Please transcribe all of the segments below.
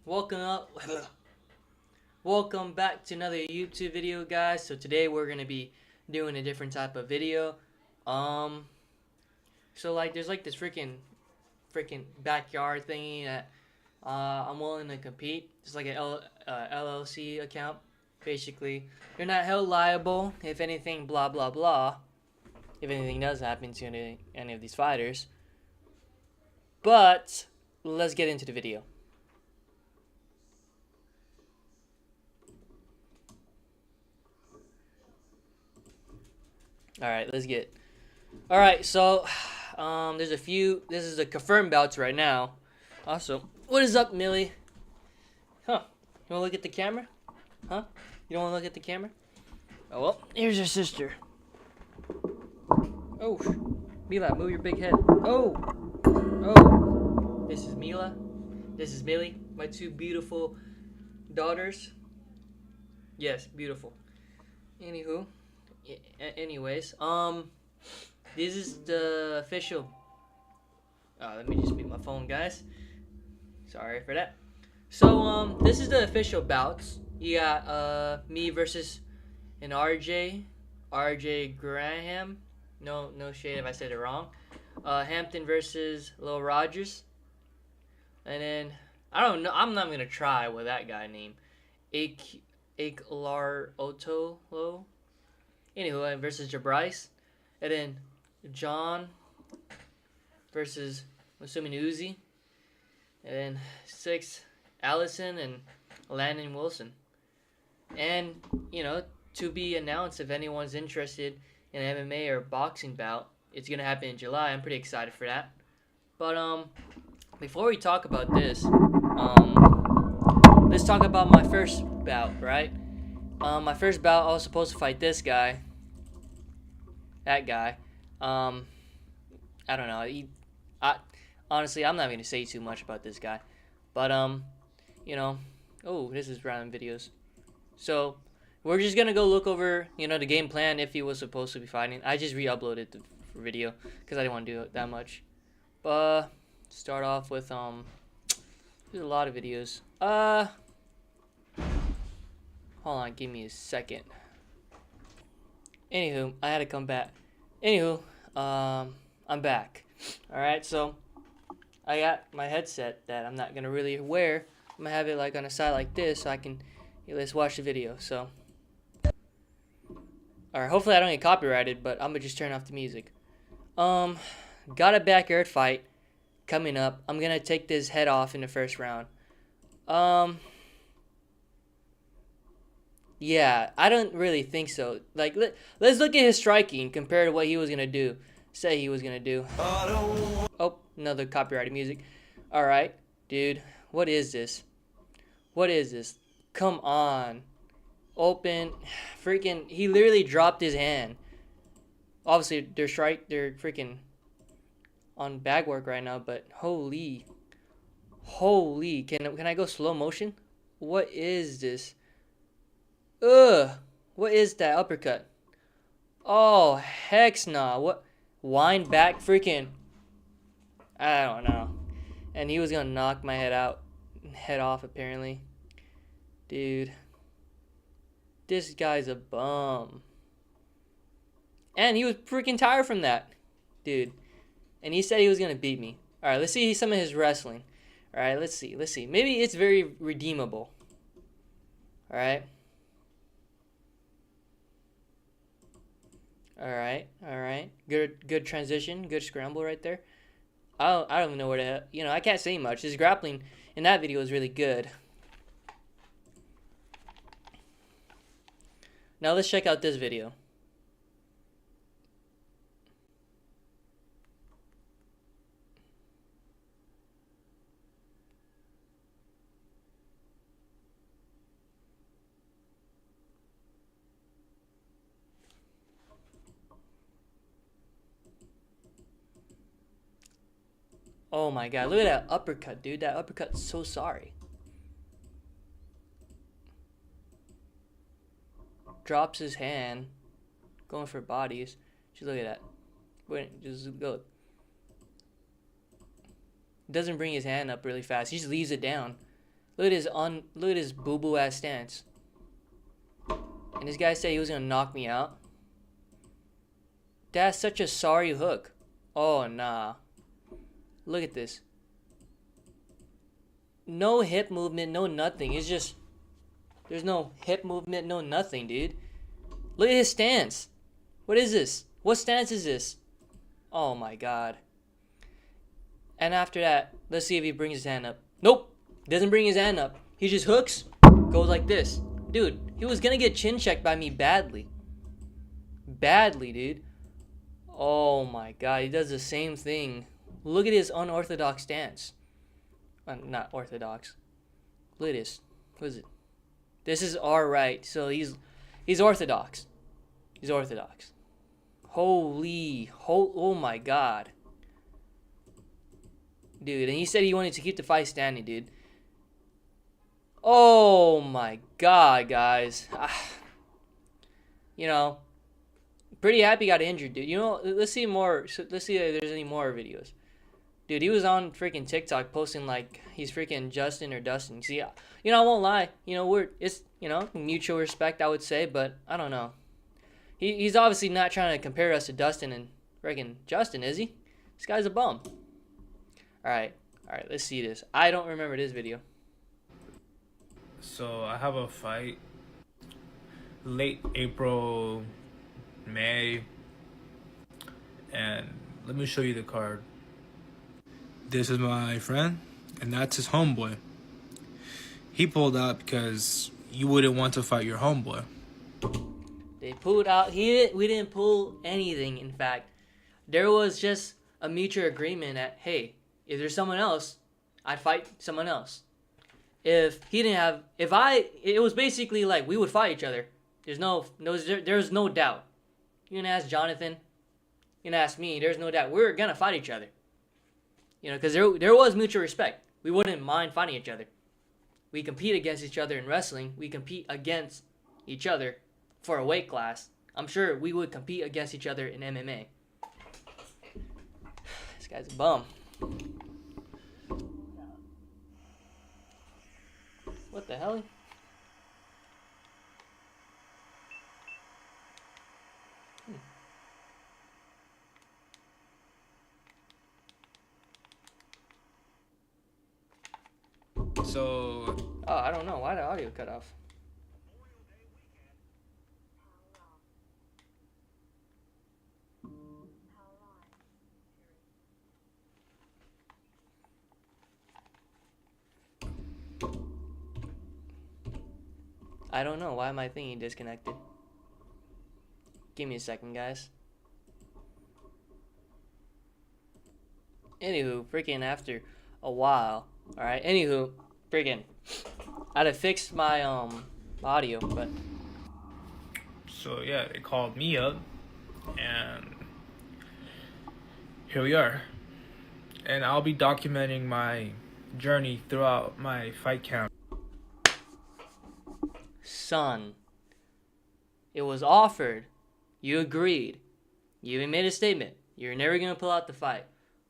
Welcome up. Welcome back to another YouTube video, guys. So today we're gonna be doing a different type of video. Um, so like there's like this freaking backyard thingy that I'm willing to compete. It's like an LLC account. Basically, you're not held liable if anything, blah blah blah. If anything does happen to any of these fighters. But let's get into the video. All right, let's get. All right, so there's a few. This is the confirmed bouts right now. Also, what is up, Millie? Huh? You wanna look at the camera? Huh? You don't wanna look at the camera? Oh well, here's your sister. Oh, Mila, move your big head. Oh, oh. This is Mila. This is Millie, my two beautiful daughters. Yes, beautiful. Anywho. Anyways, this is the official. Let me just mute my phone, guys. Sorry for that. So, this is the official bouts. You got me versus an RJ Graham. No shade if I said it wrong. Hampton versus Lil Rogers. And then I don't know. I'm not gonna try with that guy named Aklar Otolo. Anyway, versus Jabrice. And then John versus, I'm assuming, Uzi. And then 6, Allison and Landon Wilson. And, to be announced if anyone's interested in an MMA or boxing bout. It's going to happen in July. I'm pretty excited for that. But, before we talk about this, let's talk about my first bout, right? My first bout, I was supposed to fight this guy. That guy. I don't know. Honestly, I'm not going to say too much about this guy. But, oh, this is random videos. So, we're just going to go look over, the game plan if he was supposed to be fighting. I just re-uploaded the video because I didn't want to do it that much. But, start off with, there's a lot of videos. Hold on, give me a second. Anywho, I had to come back. Anywho, I'm back. Alright, so I got my headset that I'm not gonna really wear. I'm gonna have it like on the side like this so I can let's watch the video. So alright, hopefully I don't get copyrighted, but I'm gonna just turn off the music. Got a backyard fight coming up. I'm gonna take this head off in the first round. Yeah, I don't really think so. Like, let's look at his striking compared to what he was going to do. Say he was going to do. Oh, another copyrighted music. Alright, dude. What is this? What is this? Come on. Open. Freaking, he literally dropped his hand. Obviously, they're freaking on bag work right now, but holy. Holy. Can I go slow motion? What is this? Ugh, what is that uppercut? Oh, heck nah. What? Wind back freaking. I don't know. And he was gonna knock my head off apparently. Dude. This guy's a bum. And he was freaking tired from that. Dude. And he said he was gonna beat me. Alright, let's see some of his wrestling. Alright, let's see. Maybe it's very redeemable. Alright. Alright. Good transition. Good scramble right there. I don't even know where to... I can't say much. His grappling in that video was really good. Now let's check out this video. Oh my god, look at that uppercut, dude. That uppercut's so sorry. Drops his hand. Going for bodies. Just look at that. Wait, just go. Doesn't bring his hand up really fast. He just leaves it down. Look at his boo boo ass stance. And this guy said he was gonna knock me out. That's such a sorry hook. Oh nah. Look at this. No hip movement, no nothing. It's just there's no hip movement, no nothing, dude. Look at his stance. What is this? What stance is this? Oh my god. And after that, let's see if he brings his hand up. Nope. Doesn't bring his hand up. He just hooks, goes like this. Dude, he was gonna get chin checked by me badly. Badly, dude. Oh my god, he does the same thing. Look at his unorthodox stance. Not orthodox. Look at this. What is it? This is alright. So he's orthodox. He's orthodox. Oh my god. Dude, and he said he wanted to keep the fight standing, dude. Oh my god, guys. You know, pretty happy he got injured, dude. You know, let's see more. Let's see if there's any more videos. Dude, he was on freaking TikTok posting like he's freaking Justin or Dustin. See, you know, I won't lie. You know, it's mutual respect, I would say, but I don't know. He's obviously not trying to compare us to Dustin and freaking Justin, is he? This guy's a bum. All right, let's see this. I don't remember this video. So I have a fight late April, May, and let me show you the card. This is my friend, and that's his homeboy. He pulled out because you wouldn't want to fight your homeboy. They pulled out. We didn't pull anything. In fact, there was just a mutual agreement that, hey, if there's someone else, I'd fight someone else. If he didn't have, it was basically like we would fight each other. There's no doubt. You can ask Jonathan. You can ask me. There's no doubt. We're gonna fight each other. You know, because there was mutual respect. We wouldn't mind fighting each other. We compete against each other in wrestling. We compete against each other for a weight class. I'm sure we would compete against each other in MMA. This guy's a bum. What the hell? So... Oh, I don't know. Why the audio cut off? I don't know. Why am I thinking disconnected? Give me a second, guys. Anywho, freaking after a while. Alright, anywho, freaking I had to fix my audio, but So yeah, they called me up, and here we are. And I'll be documenting my journey throughout my fight camp. son, it was offered. You agreed. You even made a statement. You're never going to pull out the fight.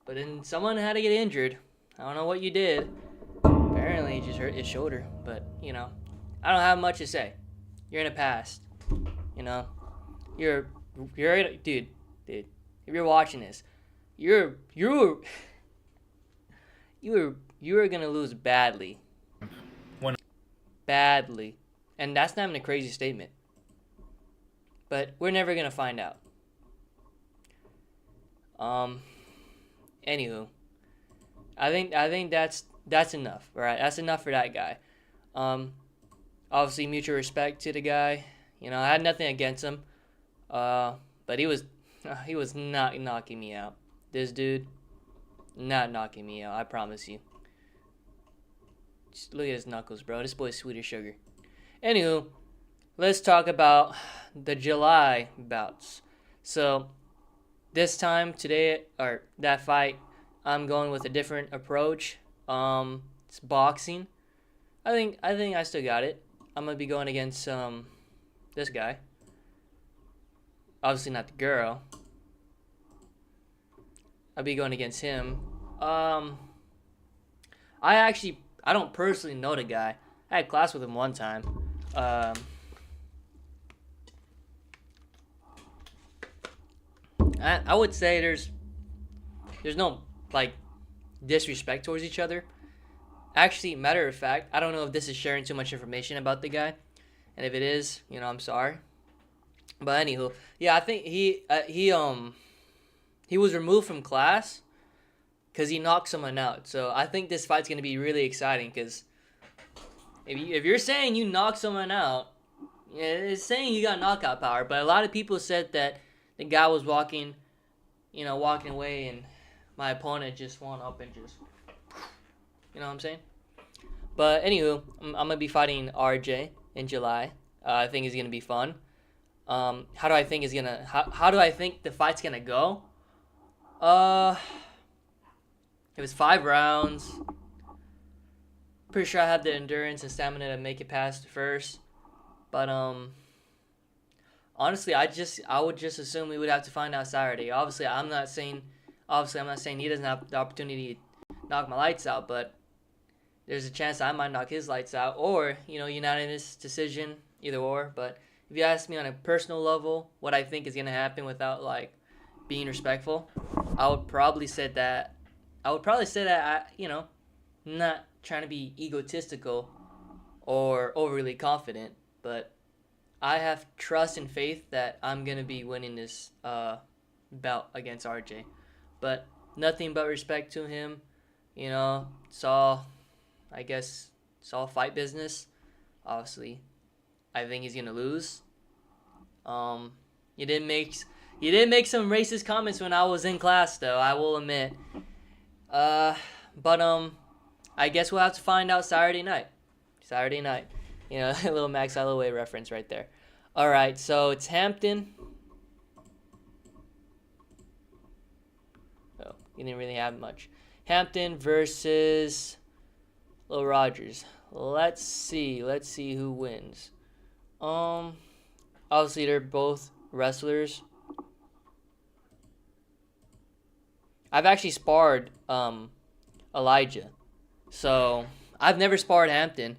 But then someone had to get injured. I don't know what you did. Apparently, you just hurt his shoulder. But, you know, I don't have much to say. You're in the past. You know, you're dude. If you're watching this, you're gonna lose badly. Badly. And that's not even a crazy statement. But we're never gonna find out. Anywho, I think that's enough. All right, that's enough for that guy. Obviously mutual respect to the guy. You know, I had nothing against him. But he was not knocking me out. This dude, not knocking me out. I promise you. Just look at his knuckles, bro. This boy's sweet as sugar. Anywho, let's talk about the July bouts. So, this time today, or that fight, I'm going with a different approach. It's boxing. I think I still got it. I'm gonna be going against this guy. Obviously not the girl. I'll be going against him. I I don't personally know the guy. I had class with him one time. I would say there's no like disrespect towards each other. Actually, matter of fact, I don't know if this is sharing too much information about the guy, and if it is, I'm sorry. But anywho, yeah, I think he was removed from class because he knocked someone out. So I think this fight's gonna be really exciting because if you're saying you knocked someone out, yeah, it's saying you got knockout power. But a lot of people said that the guy was walking away, and my opponent just went up and just, you know what I'm saying? But anywho, I'm gonna be fighting RJ in July. I think it's gonna be fun. How do I think the fight's gonna go? It was 5 rounds. Pretty sure I have the endurance and stamina to make it past the first. But honestly, I would just assume we would have to find out Saturday. Obviously, I'm not saying he doesn't have the opportunity to knock my lights out, but there's a chance I might knock his lights out, or unanimous decision, either or. But if you ask me on a personal level, what I think is gonna happen without like being respectful, I would probably say that not trying to be egotistical or overly confident, but I have trust and faith that I'm gonna be winning this bout against RJ. But nothing but respect to him. It's all fight business. Obviously, I think he's gonna lose. You did make some racist comments when I was in class, though. I will admit. But I guess we'll have to find out Saturday night. A little Max Holloway reference right there. All right, so it's Hampton. Oh, he didn't really have much. Hampton versus Lil Rogers. Let's see who wins. Obviously they're both wrestlers. I've actually sparred Elijah. So I've never sparred Hampton.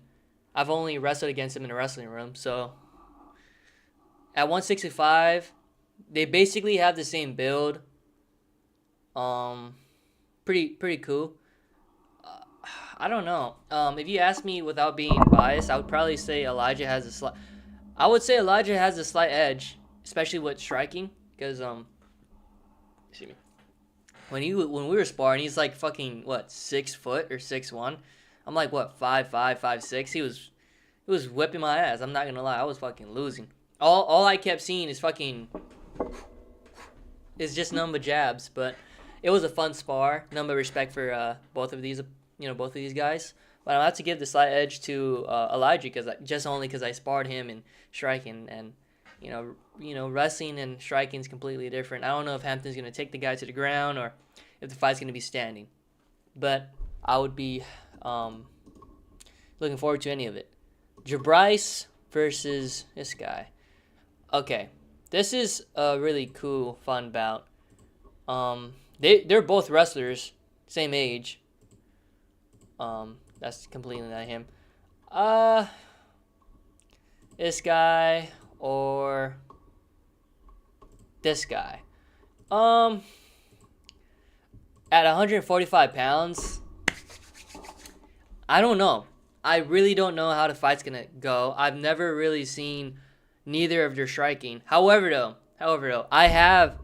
I've only wrestled against him in a wrestling room. So at 165, they basically have the same build. Pretty cool. I don't know. If you ask me without being biased, I would probably say Elijah has a slight. I would say Elijah has a slight edge, especially with striking, because excuse me. When we were sparring, he's like fucking 6 foot or 6'1". I'm like 5'5", 5'6". He was whipping my ass. I'm not gonna lie, I was fucking losing. All I kept seeing is just number jabs, but it was a fun spar. Number respect for both of these guys. But I'll have to give the slight edge to Elijah because I sparred him in striking, and wrestling and striking is completely different. I don't know if Hampton's gonna take the guy to the ground or if the fight's gonna be standing, but I would be looking forward to any of it. Jabryce versus this guy. Okay, this is a really cool, fun bout. They're both wrestlers, same age. That's completely not him. This guy or this guy. At 145 pounds, I don't know. I really don't know how the fight's gonna go. I've never really seen neither of their striking. However though, I have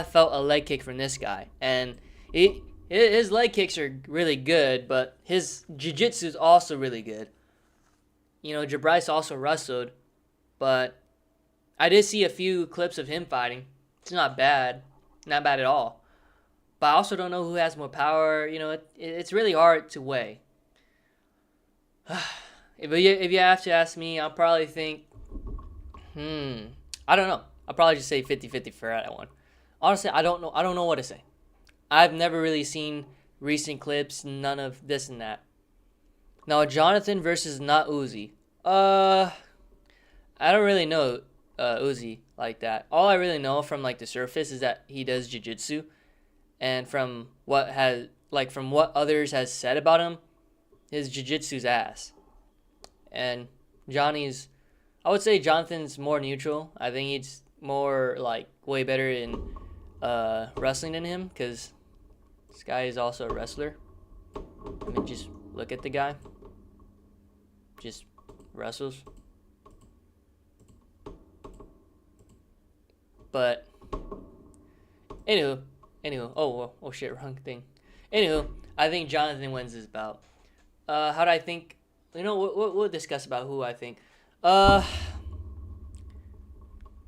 felt a leg kick from this guy, and his leg kicks are really good, but his jiu-jitsu is also really good. Jabryce also wrestled, but I did see a few clips of him fighting. It's not bad at all. But I also don't know who has more power. It's really hard to weigh. If you have to ask me, I'll probably think, I don't know. I'll probably just say 50-50 for that one. Honestly, I don't know what to say. I've never really seen recent clips, none of this and that. Now, Jonathan versus not Uzi. I don't really know Uzi like that. All I really know from the surface is that he does jiu-jitsu, and from what others has said about him, his jiu-jitsu's ass. And Johnny's, I would say Jonathan's more neutral. I think he's more like way better in wrestling than him, because this guy is also a wrestler. I mean, just look at the guy. Just wrestles. But anywho, oh shit, wrong thing. Anywho, I think Jonathan wins this bout. How do I think? You know, we'll discuss about who I think.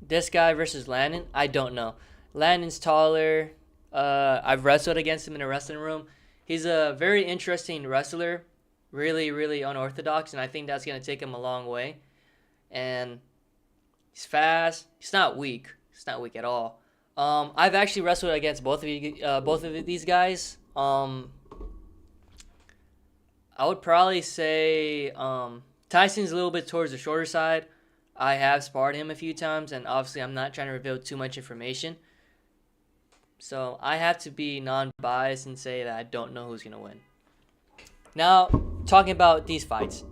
This guy versus Landon, I don't know. Landon's taller. I've wrestled against him in a wrestling room. He's a very interesting wrestler. Really, really unorthodox, and I think that's going to take him a long way. And he's fast. He's not weak. He's not weak at all. I've actually wrestled against both of these guys. I would probably say Tyson's a little bit towards the shorter side. I have sparred him a few times, and obviously I'm not trying to reveal too much information. So I have to be non-biased and say that I don't know who's going to win. Now, talking about these fights,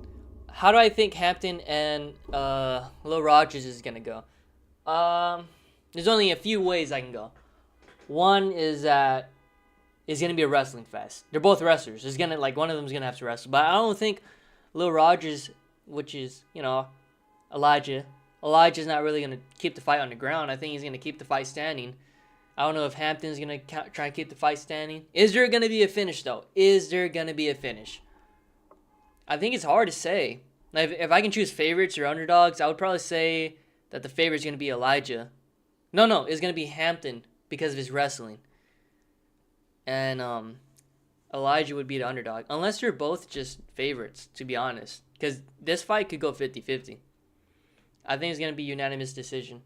how do I think Hampton and Lil Rogers is going to go? There's only a few ways I can go. One is that it's going to be a wrestling fest. They're both wrestlers. It's gonna, like, one of them's going to have to wrestle. But I don't think Lil Rogers, which is, you know, Elijah's not really going to keep the fight on the ground. I think he's going to keep the fight standing. I don't know if Hampton's going to try and keep the fight standing. Is there going to be a finish, though? Is there going to be a finish? I think it's hard to say. Like, if I can choose favorites or underdogs, I would probably say that the favorite's going to be Elijah. No, it's going to be Hampton because of his wrestling. And Elijah would be the underdog. Unless they're both just favorites, to be honest. Because this fight could go 50-50. I think it's going to be unanimous decision.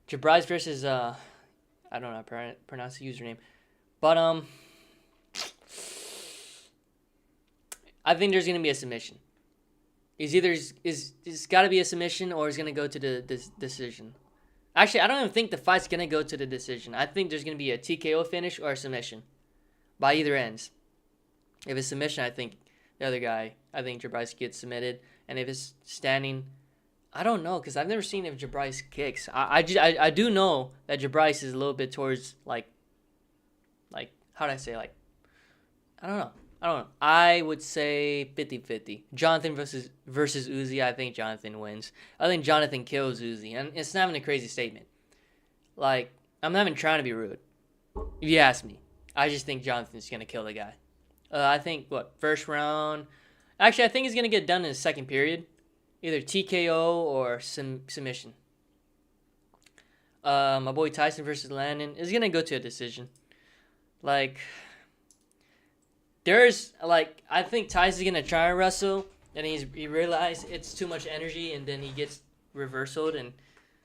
Jabrise versus... I don't know how to pronounce the username. But, I think there's going to be a submission. It's got to be a submission, or it's going to go to the decision. Actually, I don't even think the fight's going to go to the decision. I think there's going to be a TKO finish or a submission by either ends. If it's submission, I think the other guy, I think Jabrise gets submitted. And if it's standing... I don't know, because I've never seen if Jabrise kicks. I do know that Jabrise is a little bit towards, like, how do I say, like, I don't know. I would say 50-50. Jonathan versus Uzi, I think Jonathan wins. I think Jonathan kills Uzi, and it's not even a crazy statement. Like, I'm not even trying to be rude. If you ask me, I just think Jonathan's going to kill the guy. I think, first round? Actually, I think he's going to get done in the second period. Either TKO or submission. My boy Tyson versus Landon is going to go to a decision. Like, I think Tyson's going to try and wrestle, and he realizes it's too much energy, and then he gets reversaled and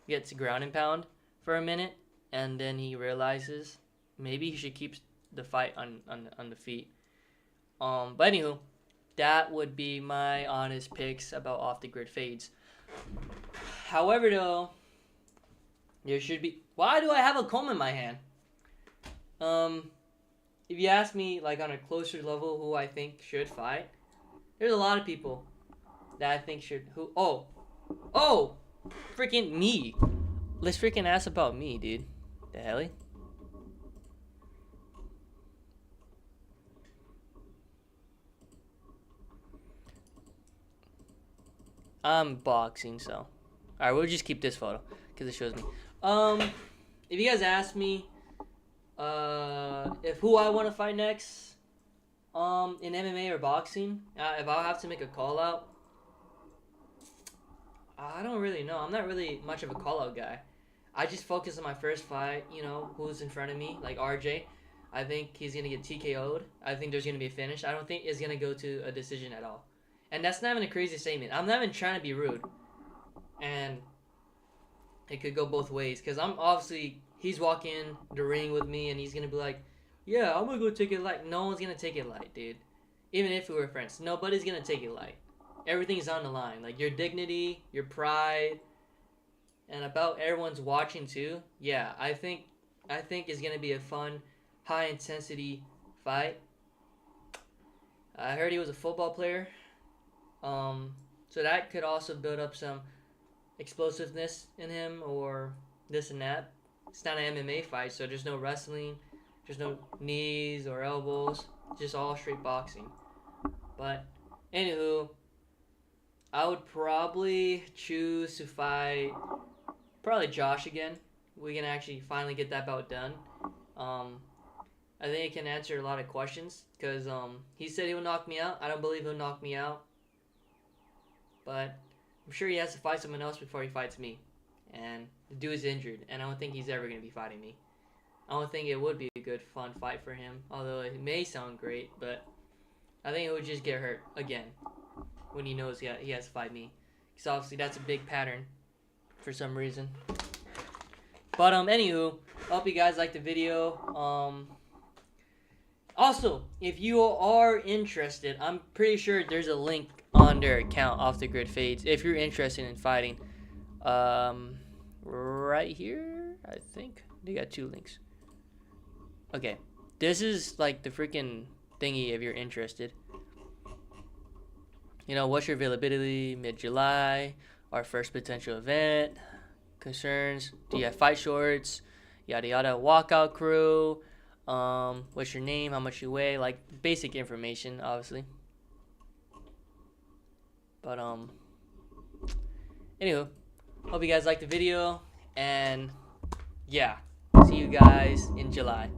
gets ground and pound for a minute, and then he realizes maybe he should keep the fight on the feet. But anywho, that would be my honest picks about off-the-grid fades. However, though, there should be... Why do I have a comb in my hand? If you ask me, like, on a closer level who I think should fight, there's a lot of people that I think should... Oh! Freaking me! Let's freaking ask about me, dude. The hell? I'm boxing, so... Alright, we'll just keep this photo, because it shows me. If you guys ask me, if who I want to fight next, in MMA or boxing, if I'll have to make a call-out, I don't really know. I'm not really much of a call-out guy. I just focus on my first fight, you know, who's in front of me, like RJ. I think he's going to get TKO'd. I think there's going to be a finish. I don't think it's going to go to a decision at all. And that's not even a crazy statement. I'm not even trying to be rude. And it could go both ways. Because he's walking the ring with me and he's going to be like, yeah, I'm going to go take it light. No one's going to take it light, dude. Even if we were friends. Nobody's going to take it light. Everything's on the line. Like, your dignity, your pride, and about everyone's watching too. Yeah, I think it's going to be a fun, high-intensity fight. I heard he was a football player. So that could also build up some explosiveness in him or this and that. It's not an MMA fight, so there's no wrestling, there's no knees or elbows, just all straight boxing. But anywho, I would probably choose to fight probably Josh again. We can actually finally get that bout done. I think he can answer a lot of questions because he said he would knock me out. I don't believe he'll knock me out, but I'm sure he has to fight someone else before he fights me. And the dude is injured, and I don't think he's ever going to be fighting me. I don't think it would be a good, fun fight for him, although it may sound great, but I think it would just get hurt again when he knows he has to fight me. Because obviously that's a big pattern for some reason. But anywho, I hope you guys liked the video. Also, if you are interested, I'm pretty sure there's a link on their account, Off the Grid Fades, if you're interested in fighting. Right here, I think they got 2 links. Okay, this is like the freaking thingy if you're interested. You know, what's your availability? Mid-July, our first potential event, concerns, do you have fight shorts, yada yada, walkout crew, what's your name, how much you weigh, like basic information, obviously. But anywho, hope you guys liked the video, and yeah, see you guys in July.